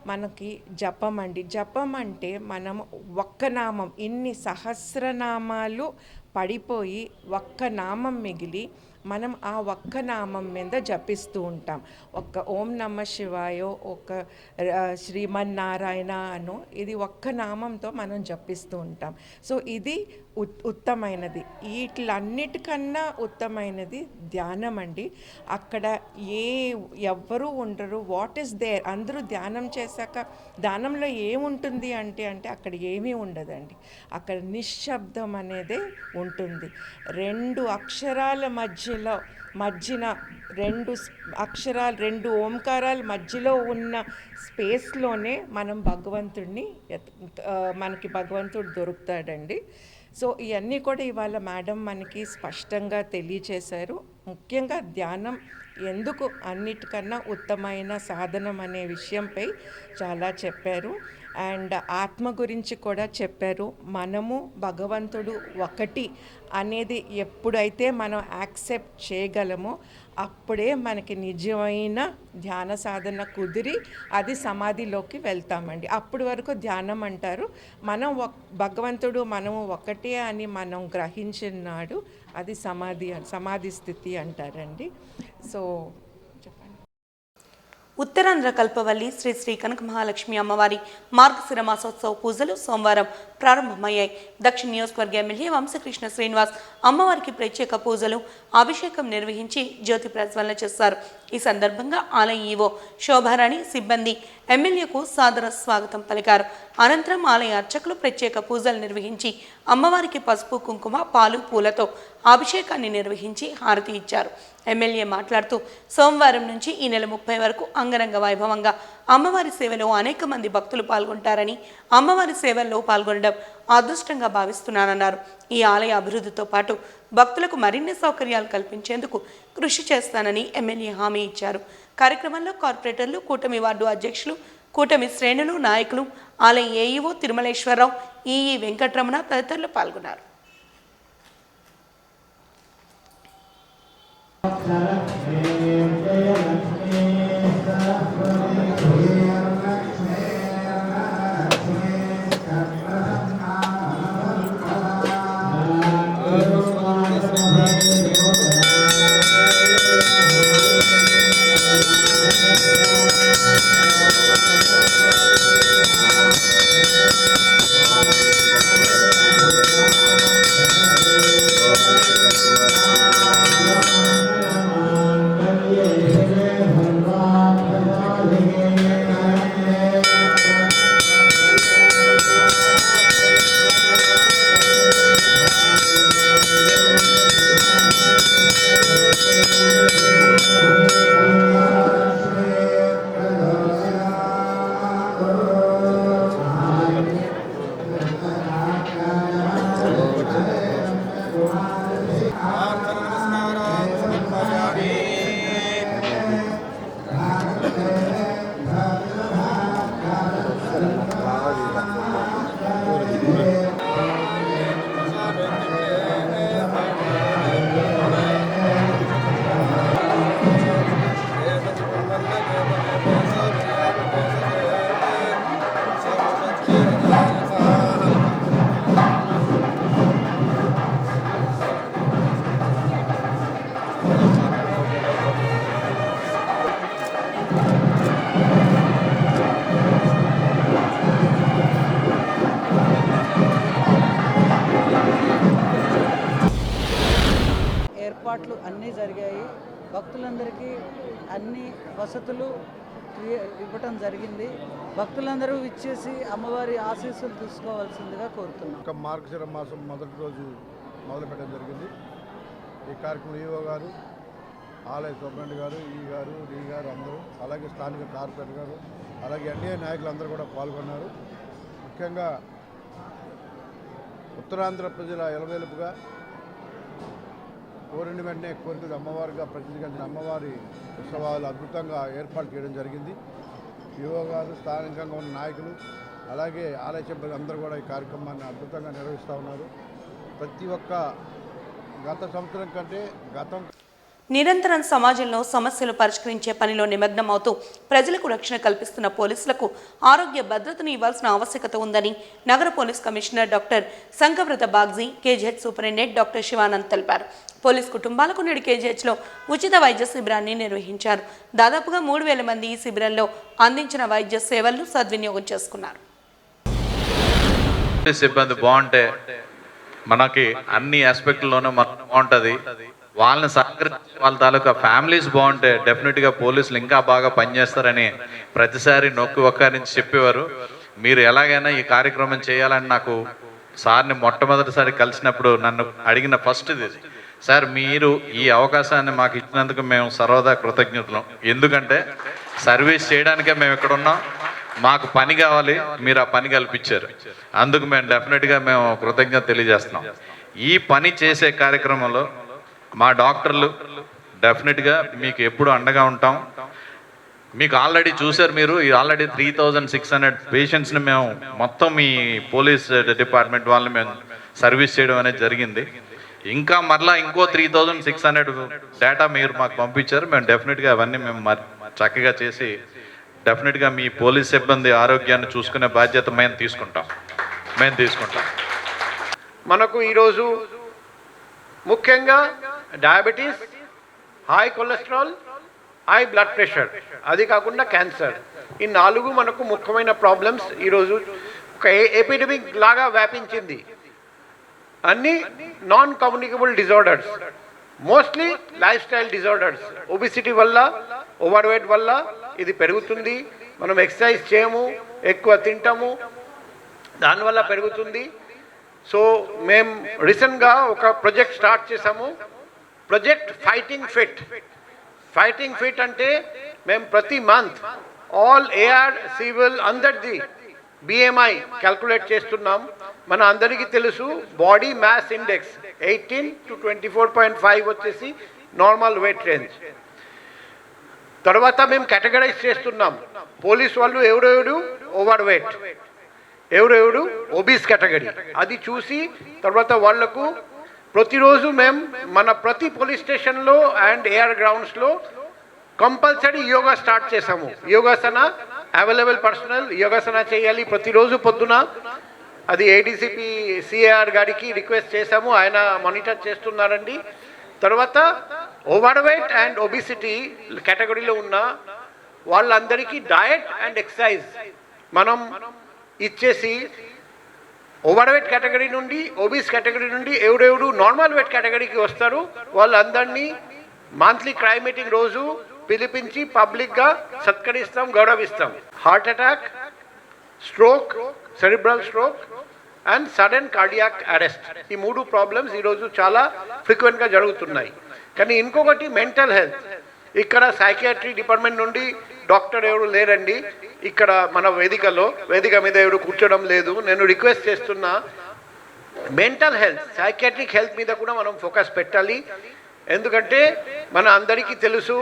మనకి జపం అండి. జపం అంటే మనం ఒక్క నామం, ఇన్ని సహస్రనామాలు పడిపోయి ఒక్క నామం మిగిలి మనం ఆ ఒక్క నామం మీద జపిస్తూ ఉంటాం. ఒక్క ఓం నమ శివాయో, ఒక శ్రీమన్నారాయణ అనో, ఇది ఒక్క నామంతో మనం జపిస్తూ ఉంటాం. సో ఇది ఉత్తమైనది. వీటిలన్నిటికన్నా ఉత్తమైనది ధ్యానం అండి. అక్కడ ఎవ్వరూ ఉండరు, వాట్ ఈస్ దేర్, అందరూ ధ్యానం చేశాక ధ్యానంలో ఏముంటుంది అంటే అక్కడ ఏమీ ఉండదండి. అక్కడ నిశ్శబ్దం అనేదే ఉంటుంది. రెండు అక్షరాల మధ్యన రెండు ఓంకారాల మధ్యలో ఉన్న స్పేస్లోనే మనం మనకి భగవంతుడు దొరుకుతాడండి. సో ఇవన్నీ కూడా ఇవాళ మేడం మనకి స్పష్టంగా తెలియచేశారు. ముఖ్యంగా ధ్యానం ఎందుకు అన్నిటికన్నా ఉత్తమైన సాధనం అనే విషయంపై చాలా చెప్పారు. అండ్ ఆత్మ గురించి కూడా చెప్పారు. మనము భగవంతుడు ఒకటి అనేది ఎప్పుడైతే మనం యాక్సెప్ట్ చేయగలమో అప్పుడే మనకి నిజమైన ధ్యాన సాధన కుదిరి అది సమాధిలోకి వెళ్తామండి. అప్పటి వరకు ధ్యానం అంటారు. భగవంతుడు మనము ఒకటే అని మనం గ్రహించినాడు అది సమాధి స్థితి అంటారండి. సో ఉత్తరాంధ్ర కల్పవల్లి శ్రీ శ్రీ కనక మహాలక్ష్మి అమ్మవారి మార్గశిర మాసోత్సవ పూజలు సోమవారం ప్రారంభమయ్యాయి. దక్షిణ నియోజకవర్గ ఎమ్మెల్యే వంశకృష్ణ శ్రీనివాస్ అమ్మవారికి ప్రత్యేక పూజలు, అభిషేకం నిర్వహించి జ్యోతి ప్రజ్వలన చేశారు. ఈ సందర్భంగా ఆలయ ఈవో శోభారాణి సిబ్బంది ఎమ్మెల్యేకు సాదర స్వాగతం పలికారు. అనంతరం ఆలయ అర్చకులు ప్రత్యేక పూజలు నిర్వహించి అమ్మవారికి పసుపు, కుంకుమ, పాలు, పూలతో అభిషేకాన్ని నిర్వహించి హారతి ఇచ్చారు. ఎమ్మెల్యే మాట్లాడుతూ సోమవారం నుంచి ఈ నెల 30 వరకు అంగరంగ వైభవంగా అమ్మవారి సేవలో అనేక మంది భక్తులు పాల్గొంటారని, అమ్మవారి సేవల్లో పాల్గొనడం అదృష్టంగా భావిస్తున్నానన్నారు. ఈ ఆలయ అభివృద్ధితో పాటు భక్తులకు మరిన్ని సౌకర్యాలు కల్పించేందుకు కృషి చేస్తానని ఎమ్మెల్యే హామీ ఇచ్చారు. కార్యక్రమంలో కార్పొరేటర్లు, కూటమి వార్డు అధ్యక్షులు, కూటమి శ్రేణులు, నాయకులు, ఆలయ ఏఈఓ తిరుమలేశ్వరరావు, ఈఈ వెంకటరమణ తదితరులు పాల్గొన్నారు. ఏర్పాట్లు అన్నీ జరిగాయి. భక్తులందరికీ అన్ని వసతులు ఇవ్వటం జరిగింది. భక్తులందరూ ఇచ్చేసి అమ్మవారి ఆశీస్సులు తీసుకోవాల్సిందిగా కోరుతున్నాం. మార్గశిర మాసం మొదటి రోజు మొదలుపెట్టడం జరిగింది. ఈ కార్యక్రమం ఈవో గారు, ఆలయ సూపరింటెండెంట్ గారు, ఈ గారు, డి గారు అందరూ, అలాగే స్థానిక కార్పొరేటర్ గారు, అలాగే ఎన్డీఏ నాయకులందరూ కూడా పాల్గొన్నారు. ముఖ్యంగా ఉత్తరాంధ్ర ప్రజల ఎలవేలుపుగా కోరిన వెంటనే కోరికలు అమ్మవారిగా ప్రసిద్ధిగాంచిన అమ్మవారి ఉత్సవాలు అద్భుతంగా ఏర్పాటు చేయడం జరిగింది. ఈవో గారు, స్థానికంగా ఉన్న నాయకులు, అలాగే ఆలయ సిబ్బంది అందరూ కూడా ఈ కార్యక్రమాన్ని అద్భుతంగా నిర్వహిస్తూ ఉన్నారు. ప్రతి ఒక్క గత సంవత్సరం కంటే నిరంతరం సమాజంలో సమస్యలు పరిష్కరించే పనిలో నిమగ్నమవుతూ ప్రజలకు రక్షణ కల్పిస్తున్న పోలీసులకు ఆరోగ్య భద్రతను ఇవ్వాల్సిన ఆవశ్యకత ఉందని నగర police commissioner doctor Sankhabrata Bagchi, KGH superintendent doctor Shivanand తెలిపారు. పోలీస్ కుటుంబాలకు నేడు కేజీహెచ్లో ఉచిత వైద్య శిబిరాన్ని నిర్వహించారు. దాదాపుగా 3,000 మంది ఈ శిబిరంలో అందించిన వైద్య సేవలను సద్వినియోగం చేసుకున్నారు. సిబ్బంది బాగుంటే మనకి అన్ని ఆస్పెక్ట్లోనూ మనకు బాగుంటుంది. వాళ్ళని సహకరించి వాళ్ళ తాలూకా ఫ్యామిలీస్ బాగుంటే డెఫినెట్గా పోలీసులు ఇంకా బాగా పనిచేస్తారని ప్రతిసారి నొక్కి ఒక్కరించి చెప్పేవారు. మీరు ఎలాగైనా ఈ కార్యక్రమం చేయాలని నాకు సార్ని మొట్టమొదటిసారి కలిసినప్పుడు నన్ను అడిగిన ఫస్ట్ ఇది, సార్ మీరు ఈ అవకాశాన్ని మాకు ఇచ్చినందుకు మేము సర్వదా కృతజ్ఞతలు. ఎందుకంటే సర్వీస్ చేయడానికే మేము ఇక్కడ ఉన్నాం, మాకు పని కావాలి, మీరు ఆ పని కల్పించారు. అందుకు మేము డెఫినెట్గా మేము కృతజ్ఞత తెలియజేస్తున్నాం. ఈ పని చేసే కార్యక్రమంలో మా డాక్టర్లు డెఫినెట్గా మీకు ఎప్పుడు అండగా ఉంటాం. మీకు ఆల్రెడీ చూశారు, మీరు ఆల్రెడీ 3,600 పేషెంట్స్ని మేము మొత్తం మీ పోలీస్ డిపార్ట్మెంట్ వాళ్ళని మేము సర్వీస్ చేయడం అనేది జరిగింది. ఇంకా మరలా ఇంకో 3,600 డేటా మీరు మాకు పంపించారు. మేము డెఫినెట్గా అవన్నీ మేము చక్కగా చేసి డెఫినెట్గా మీ పోలీస్ సిబ్బంది ఆరోగ్యాన్ని చూసుకునే బాధ్యత మేము తీసుకుంటాం. మనకు ఈరోజు ముఖ్యంగా diabetes, high cholesterol, high blood pressure, అది కాకుండా క్యాన్సర్, ఈ 4 మనకు ముఖ్యమైన ప్రాబ్లమ్స్ ఈరోజు ఒక ఎపిడమిక్ లాగా వ్యాపించింది. అన్ని non communicable disorders, mostly life style disorders. Obesity వల్ల, ఓవర్ వెయిట్ వల్ల ఇది పెరుగుతుంది. మనం ఎక్సర్సైజ్ చేయము, ఎక్కువ తింటాము, దానివల్ల పెరుగుతుంది. సో మేము రీసెంట్గా ఒక ప్రాజెక్ట్ స్టార్ట్ చేసాము, ప్రాజెక్ట్ ఫైటింగ్ ఫిట్ అంటే మేము ప్రతి మంత్ ఆల్ ఏఆర్ సివిల్ అందరిది BMI క్యాల్కులేట్ చేస్తున్నాం. మన అందరికీ తెలుసు బాడీ మాస్ ఇండెక్స్ 18 to 24.5 వచ్చేసి నార్మల్ వెయిట్ రేంజ్. తర్వాత మేము కేటగరైజ్ చేస్తున్నాం, పోలీస్ వాళ్ళు ఎవరెవరు ఓవర్ వెయిట్, ఎవరెవరు ఒబీస్ కేటగిరీ, అది చూసి తర్వాత వాళ్లకు ప్రతిరోజు మేము మన ప్రతి పోలీస్ స్టేషన్లో అండ్ ఏఆర్ గ్రౌండ్స్లో కంపల్సరీ యోగా స్టార్ట్ చేసాము. యోగాసన అవైలబుల్ పర్సనల్ యోగాసన చేయాలి ప్రతిరోజు పొద్దున. అది ADCP CAR గారికి రిక్వెస్ట్ చేశాము, ఆయన మానిటర్ చేస్తున్నారండి. తర్వాత ఓవర్ వెయిట్ అండ్ ఒబిసిటీ కేటగిరీలో ఉన్న వాళ్ళందరికీ డయట్ అండ్ ఎక్సర్సైజ్ మనం ఇచ్చేసి ఓవర్ వెయిట్ కేటగిరీ నుండి, ఒబీస్ కేటగిరీ నుండి ఎవరెవరు నార్మల్ వెయిట్ కేటగిరీకి వస్తారు వాళ్ళందరినీ మంత్లీ క్రైమ్ మీటింగ్ రోజు పిలిపించి పబ్లిక్గా సత్కరిస్తాం, గౌరవిస్తాం. Heart attack, stroke, cerebral stroke and sudden cardiac arrest, ఈ 3 ప్రాబ్లమ్స్ ఈరోజు చాలా ఫ్రీక్వెంట్గా జరుగుతున్నాయి. కానీ ఇంకొకటి మెంటల్ హెల్త్. ఇక్కడ సైకియాట్రీ డిపార్ట్మెంట్ నుండి డాక్టర్ ఎవరు లేరండి ఇక్కడ మన వేదిక మీద ఎవరు కూర్చోడం లేదు. నేను రిక్వెస్ట్ చేస్తున్నా, మెంటల్ హెల్త్, సైకియాట్రిక్ హెల్త్ మీద కూడా మనం ఫోకస్ పెట్టాలి. ఎందుకంటే మన అందరికీ తెలుసు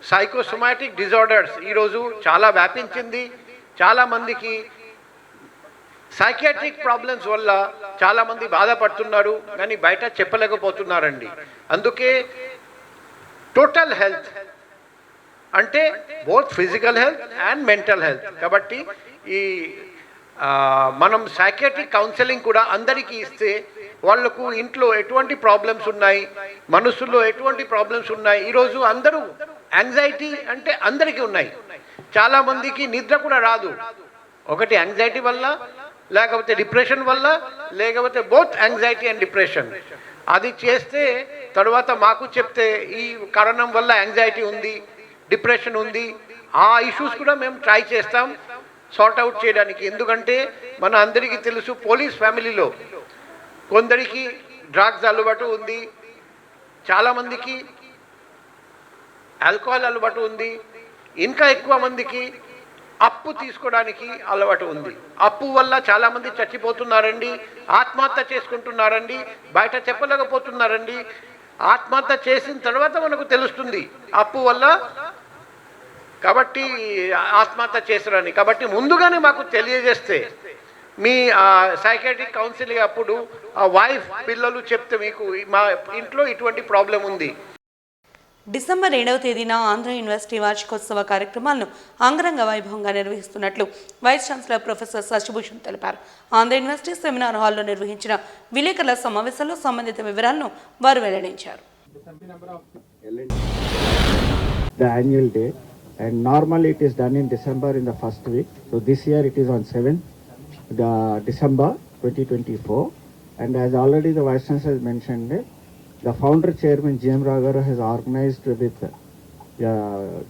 సైకోసోమాటిక్ డిజార్డర్స్ ఈరోజు చాలా వ్యాపించింది. చాలామందికి సైకియాట్రిక్ ప్రాబ్లమ్స్ వల్ల చాలామంది బాధపడుతున్నారు, కానీ బయట చెప్పలేకపోతున్నారండి. అందుకే టోటల్ హెల్త్ అంటే both physical health and mental health. కాబట్టి ఈ మనం సైకియాట్రిక్ కౌన్సిలింగ్ కూడా అందరికీ ఇస్తే వాళ్లకు ఇంట్లో ఎటువంటి ప్రాబ్లమ్స్ ఉన్నాయి, మనసులో ఎటువంటి ప్రాబ్లమ్స్ ఉన్నాయి. ఈరోజు అందరూ యాంగ్జైటీ అంటే అందరికీ ఉన్నాయి. చాలామందికి నిద్ర కూడా రాదు, ఒకటి యాంగ్జైటీ వల్ల, లేకపోతే డిప్రెషన్ వల్ల, లేకపోతే బోత్ యాంగ్జైటీ అండ్ డిప్రెషన్. అది చేస్తే తర్వాత మాకు చెప్తే ఈ కారణం వల్ల యాంగ్జైటీ ఉంది, డిప్రెషన్ ఉంది, ఆ ఇష్యూస్ కూడా మేము ట్రై చేస్తాం సార్ట్ అవుట్ చేయడానికి. ఎందుకంటే మన అందరికీ తెలుసు పోలీస్ ఫ్యామిలీలో కొందరికి డ్రగ్స్ అలవాటు ఉంది, చాలామందికి ఆల్కహాల్ అలవాటు ఉంది, ఇంకా ఎక్కువ మందికి అప్పు తీసుకోవడానికి అలవాటు ఉంది. అప్పు వల్ల చాలామంది చచ్చిపోతున్నారండి, ఆత్మహత్య చేసుకుంటున్నారండి, బయట చెప్పలేకపోతున్నారండి. ఆత్మహత్య చేసిన తర్వాత మనకు తెలుస్తుంది అప్పు వల్ల కాబట్టి ఆత్మహత్య చేశారని. కాబట్టి ముందుగానే మాకు తెలియజేస్తే మీ సైకియాట్రిక్ కౌన్సిలింగ్ అప్పుడు ఆ వైఫ్ పిల్లలు చెప్తే మీకు మా ఇంట్లో ఇటువంటి ప్రాబ్లం ఉంది. డిసెంబర్ 7వ తేదీన ఆంధ్ర యూనివర్సిటీ వార్షికోత్సవ కార్యక్రమాలను అంగరంగ వైభవంగా నిర్వహిస్తున్నట్లు వైస్ ఛాన్సలర్ ప్రొఫెసర్ శశిభూషణ్ తెలిపారు. ఆంధ్ర యూనివర్సిటీ సెమినార్ హాల్లో నిర్వహించిన విలేకరుల సమావేశంలో సంబంధిత వివరాలను వారు వెల్లడించారు. The annual day, and normally it is done in December in the first week. So this year it is on 7th December 2024, and as already the Vice Chancellor has mentioned, the founder chairman GM Ragharu has organized with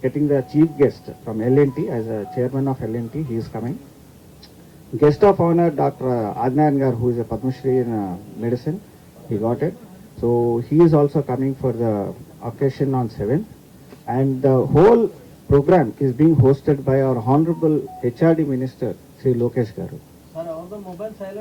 getting the chief guest from L&T as a chairman of L&T. He is coming. Guest of honor Dr. Adnan Gar, who is a Padma Shri in medicine, he got it. So he is also coming for the occasion on 7th, and the whole program is being hosted by our Honorable HRD Minister Sri Lokesh Garu.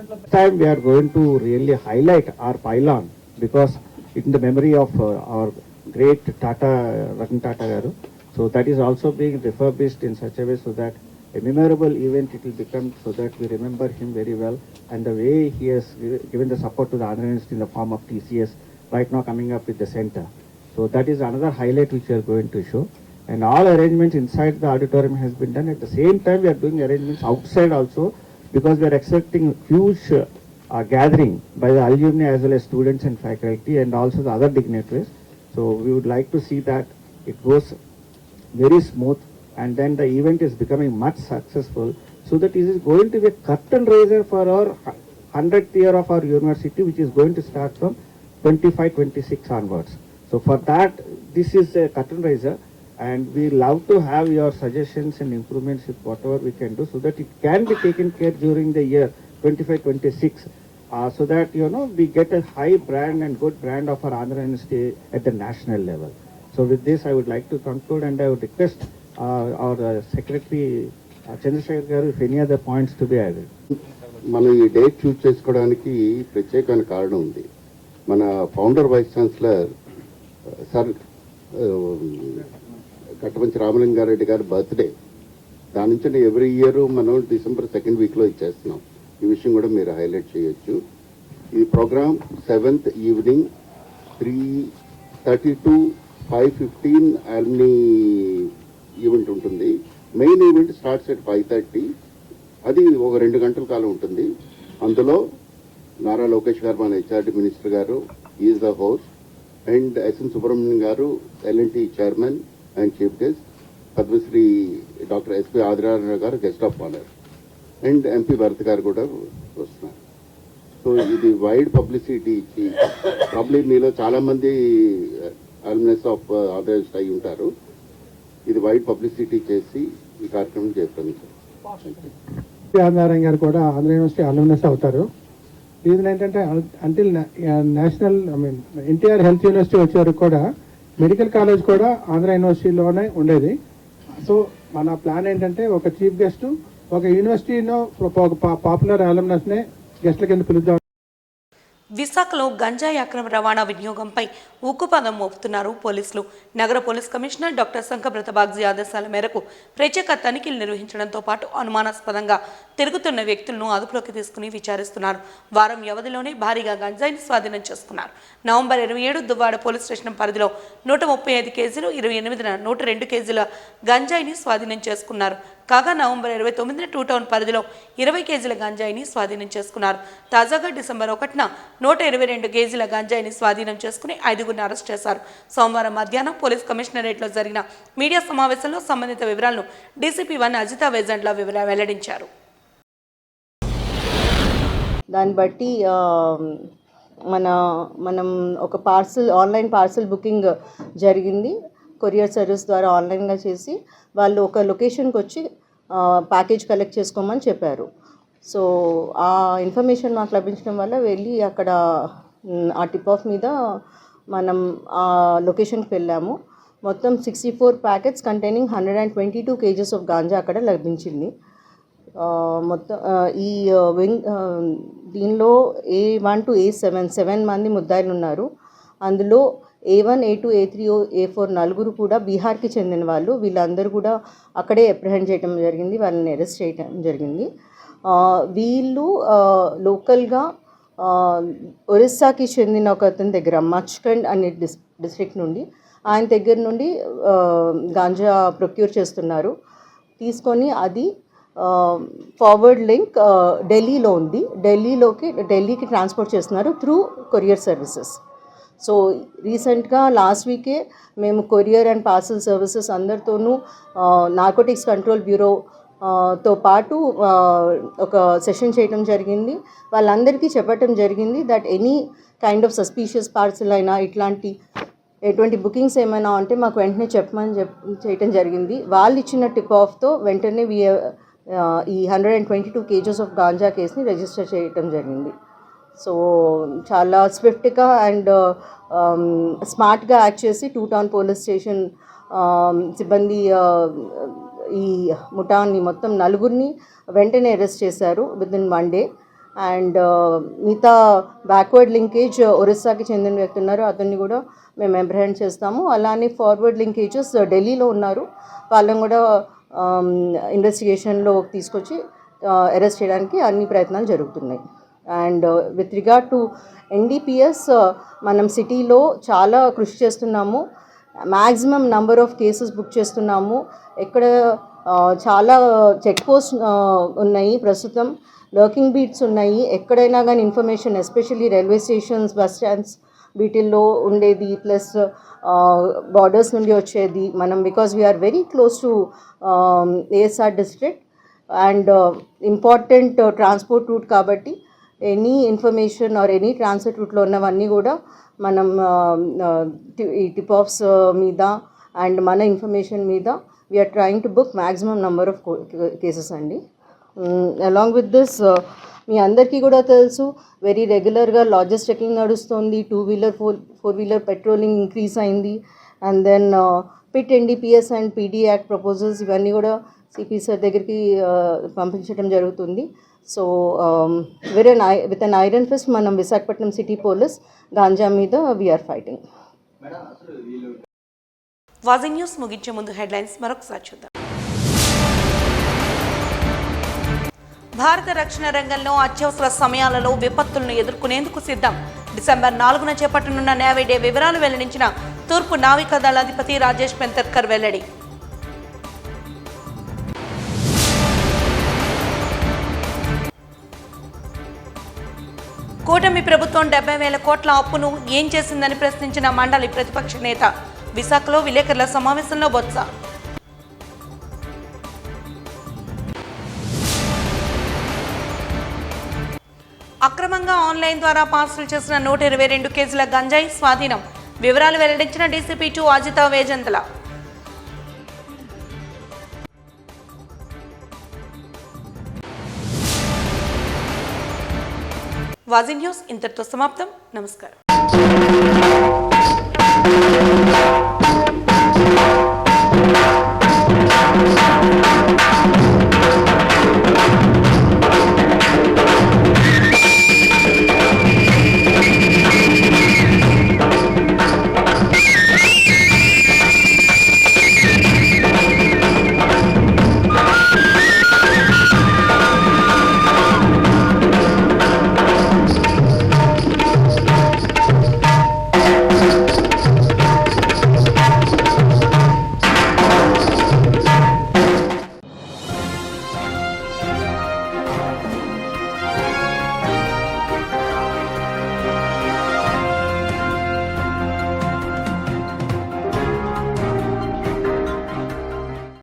This time we are going to really highlight our pylon because in the memory of our great Tata, Ratan Tata Garu. So that is also being refurbished in such a way so that a memorable event it will become, so that we remember him very well, and the way he has given the support to the Andhra University in the form of TCS right now coming up with the center. So that is another highlight which we are going to show, and all arrangements inside the auditorium has been done. At the same time we are doing arrangements outside also, because we are expecting huge gathering by the alumni as well as students and faculty and also the other dignitaries. So we would like to see that it goes very smooth, and then the event is becoming much successful, so that it is going to be a curtain raiser for our 100th year of our university, which is going to start from 25-26 onwards. So for that, this is a curtain raiser, and we love to have your suggestions and improvements with whatever we can do, so that it can be taken care during the year 25-26, so that we get a high brand and good brand of our Andhra University at the national level. So with this I would like to conclude, and I would request our Secretary Chandrasekhar Garu if any other points to be added. మనం ఈ date చూస్ చేసుకోవడానికి ప్రత్యేకమైన కారణం ఉంది. మన founder vice chancellor sir Kattamanchi Ramalingareddy గారి birthday, దాని నుంచి ఎవ్రీ ఇయర్ మనం డిసెంబర్ 2nd వీక్లో ఇచ్చేస్తున్నాం. ఈ విషయం కూడా మీరు హైలైట్ చేయొచ్చు. ఈ programme 7th evening 3:30 to 5:15 alumni event ఉంటుంది. Main event starts at 5:30. అది ఒక 2 గంటల కాలం ఉంటుంది. అందులో నారా లోకేష్ గారు, మన హెచ్ఆర్డి మినిస్టర్ గారు, is the host, and SN Subrahmanyam గారు, L&T chairman and chief guest, Padmashri doctor SP Adinarayana గారు guest of honour, and MP Bharat గారు కూడా వస్తున్నారు. సో ఇది వైడ్ పబ్లిసిటీ ఇచ్చి, ప్రాబ్లీ మీలో చాలామంది అల్యూమినస్ ఆఫ్ ఆథరైజ్డ్ అయి ఉంటారు. ఇది వైడ్ పబ్లిసిటీ చేసి ఈ కార్యక్రమం చేస్తాను. ఆదినారాయణ గారు కూడా ఆంధ్ర యూనివర్సిటీ అల్యూమినస్ అవుతారు. రీజన్ ఏంటంటే until national NTR health university వచ్చే వరకు కూడా మెడికల్ కాలేజ్ కూడా ఆంధ్ర యూనివర్సిటీలోనే ఉండేది. సో మన ప్లాన్ ఏంటంటే ఒక చీఫ్ గెస్ట్, ఒక యూనివర్సిటీలో ఒక పాపులర్ అల్యూమినస్నే గెస్ట్ల కింద పిలుద్దాం. విశాఖలో గంజాయి అక్రమ రవాణా వినియోగంపై ఉక్కుపాదం మోపుతున్నారు పోలీసులు. నగర police commissioner doctor Shankhabrata Bagchi ఆదేశాల మేరకు ప్రత్యేక తనిఖీలు నిర్వహించడంతో పాటు అనుమానాస్పదంగా తిరుగుతున్న వ్యక్తులను అదుపులోకి తీసుకుని విచారిస్తున్నారు. వారం వ్యవధిలోనే భారీగా గంజాయిని స్వాధీనం చేసుకున్నారు. నవంబర్ 27 దువ్వాడ పోలీస్ స్టేషన్ పరిధిలో 135 కేజీలు, 28న 102 కేజీల గంజాయిని స్వాధీనం చేసుకున్నారు. కాగా నవంబర్ 29న 2 టౌన్ పరిధిలో 20 కేజీల గంజాయిని స్వాధీనం చేసుకున్నారు. తాజాగా డిసెంబర్ 1న 122 కేజీల గంజాయిని స్వాధీనం చేసుకుని 5గురిని అరెస్ట్ చేశారు. సోమవారం మధ్యాహ్నం పోలీస్ కమిషనరేట్లో జరిగిన మీడియా సమావేశంలో సంబంధిత వివరాలను డీసీపీ 1 అజితా వేజండ్ల వెల్లడించారు. దాన్ని బట్టి మనం ఒక ఆన్లైన్ పార్సల్ బుకింగ్ జరిగింది. కొరియర్ సర్వీస్ ద్వారా ఆన్లైన్గా చేసి వాళ్ళు ఒక లొకేషన్కి వచ్చి ప్యాకేజ్ కలెక్ట్ చేసుకోమని చెప్పారు. సో ఆ ఇన్ఫర్మేషన్ మాకు లభించడం వల్ల వెళ్ళి అక్కడ ఆ టిప్ ఆఫ్ మీద మనం ఆ లొకేషన్కి వెళ్ళాము. మొత్తం 64 packets containing 122 kgs of ganja అక్కడ లభించింది. మొత్తం ఈ దీనిలో A1 to A7 7 మంది ముద్దాయిలు ఉన్నారు. అందులో A1, A2, A3, A4 నలుగురు కూడా బీహార్కి చెందిన వాళ్ళు. వీళ్ళందరూ కూడా అక్కడే అప్రిహెండ్ చేయడం జరిగింది, వాళ్ళని అరెస్ట్ చేయడం జరిగింది. వీళ్ళు లోకల్గా ఒరిస్సాకి చెందిన ఒక అతని దగ్గర మచ్కండ్ అనే డిస్ట్రిక్ట్ నుండి ఆయన దగ్గర నుండి గాంజా ప్రొక్యూర్ చేస్తున్నారు. తీసుకొని అది ఫార్వర్డ్ లింక్ ఢిల్లీలో ఉంది, ఢిల్లీకి ట్రాన్స్పోర్ట్ చేస్తున్నారు త్రూ కొరియర్ సర్వీసెస్. సో రీసెంట్గా లాస్ట్ వీకే మేము కొరియర్ అండ్ పార్సల్ సర్వీసెస్ అందరితోనూ నార్కోటిక్స్ కంట్రోల్ బ్యూరోతో పాటు ఒక సెషన్ చేయడం జరిగింది. వాళ్ళందరికీ చెప్పటం జరిగింది that any kind of suspicious parcel అయినా ఎటువంటి బుకింగ్స్ ఏమైనా ఉంటే మాకు వెంటనే చెప్పమని చేయటం జరిగింది. వాళ్ళు ఇచ్చిన టిప్ ఆఫ్తో వెంటనే ఈ 122 kgs ఆఫ్ గాంజా కేసుని రిజిస్టర్ చేయటం జరిగింది. సో చాలా స్విఫ్ట్గా అండ్ స్మార్ట్గా యాక్ట్ చేసి 2 టౌన్ పోలీస్ స్టేషన్ సిబ్బంది ఈ ముఠాని మొత్తం 4 వెంటనే అరెస్ట్ చేశారు విదిన్ 1 day. అండ్ మిగతా బ్యాక్వర్డ్ లింకేజ్ ఒరిస్సాకి చెందిన వ్యక్తి ఉన్నారు, అతన్ని కూడా మేము అప్రహెండ్ చేస్తాము. అలానే ఫార్వర్డ్ లింకేజెస్ ఢిల్లీలో ఉన్నారు, వాళ్ళని కూడా ఇన్వెస్టిగేషన్లో తీసుకొచ్చి అరెస్ట్ చేయడానికి అన్ని ప్రయత్నాలు జరుగుతున్నాయి. And with regard to NDPS మనం సిటీలో చాలా కృషి చేస్తున్నాము. Maximum number of cases book చేస్తున్నాము. ఎక్కడ చాలా చెక్ పోస్ట్ ఉన్నాయి, ప్రస్తుతం లర్కింగ్ బీట్స్ ఉన్నాయి. ఎక్కడైనా కానీ information especially railway stations, bus stands వీటిల్లో ఉండేది ప్లస్ బార్డర్స్ నుండి వచ్చేది మనం because we are very close to ASR district and important transport route కాబట్టి any information or any transit రూట్లో ఉన్నవన్నీ కూడా మనం ఈ టిప్ ఆఫ్స్ మీద అండ్ మన ఇన్ఫర్మేషన్ మీద we are trying to book maximum number of cases అండి. అలాంగ్ విత్ దిస్ మీ అందరికీ కూడా తెలుసు వెరీ రెగ్యులర్గా లాడ్జెస్ చెకింగ్ నడుస్తుంది, 2-wheeler 4-wheeler పెట్రోలింగ్ ఇంక్రీజ్ అయింది. And then PIT NDPS and PD act proposals ఇవన్నీ కూడా CP సార్ దగ్గరికి పంపించడం జరుగుతుంది. So with an iron fist మనం విశాఖపట్నం సిటీ పోలీస్ గాంజా మీద వీఆర్ ఫైటింగ్. వాజింగ్ న్యూస్ ముగించే ముందు హెడ్లైన్స్ మరొకసారి చూద్దాం. భారత రక్షణ రంగంలో అత్యవసర సమయాలలో విపత్తులను ఎదుర్కొనేందుకు సిద్ధం. డిసెంబర్ 4న చేపట్టనున్న నేవీ డే వివరాలు వెల్లడించిన తూర్పు నావికా దళాధిపతి రాజేష్ పెంతర్కర్ వెల్లడి. కూటమి ప్రభుత్వం 70,000 కోట్ల అప్పును ఏం చేసిందని ప్రశ్నించిన మండలి ప్రతిపక్ష నేత. విశాఖలో విలేకరుల సమావేశంలో బొత్స. అక్రమంగా ఆన్లైన్ ద్వారా పార్సల్ చేసిన 122 కేజీల గంజాయి స్వాధీనం. వివరాలు వెల్లడించిన DCP 2 అజిత వేజంతల. వాజీ న్యూస్ ఇంతటితో సమాప్తం. నమస్కారం.